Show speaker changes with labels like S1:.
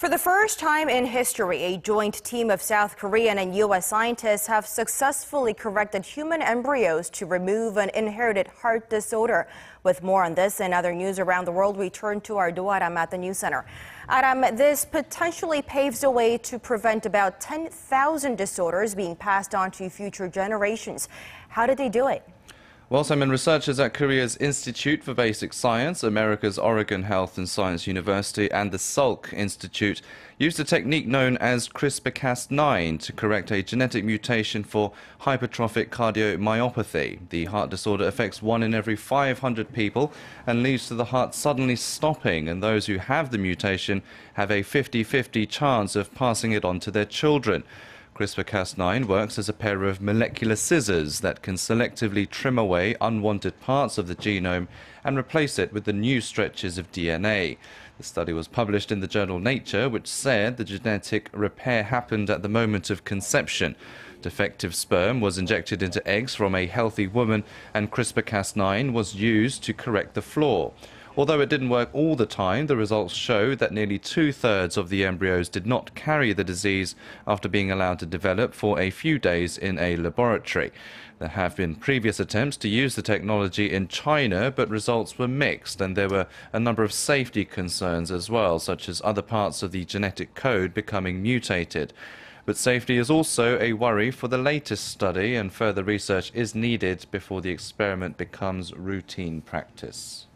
S1: For the first time in history, a joint team of South Korean and U.S. scientists have successfully corrected human embryos to remove an inherited heart disorder. With more on this and other news around the world, we turn to our Ro Aram at the News Center. Aram, this potentially paves the way to prevent about 10,000 disorders being passed on to future generations. How did they do it?
S2: Well, Semin Researchers at Korea's Institute for Basic Science, America's Oregon Health and Science University, and the Salk Institute used a technique known as CRISPR-Cas9 to correct a genetic mutation for hypertrophic cardiomyopathy. The heart disorder affects 1 in every 500 people and leads to the heart suddenly stopping, and those who have the mutation have a 50-50 chance of passing it on to their children. CRISPR-Cas9 works as a pair of molecular scissors that can selectively trim away unwanted parts of the genome and replace it with the new stretches of DNA. The study was published in the journal Nature, which said the genetic repair happened at the moment of conception. Defective sperm was injected into eggs from a healthy woman, and CRISPR-Cas9 was used to correct the flaw. Although it didn't work all the time, the results showed that nearly 2/3 of the embryos did not carry the disease after being allowed to develop for a few days in a laboratory. There have been previous attempts to use the technology in China, but results were mixed, and there were a number of safety concerns as well, such as other parts of the genetic code becoming mutated. But safety is also a worry for the latest study, and further research is needed before the experiment becomes routine practice.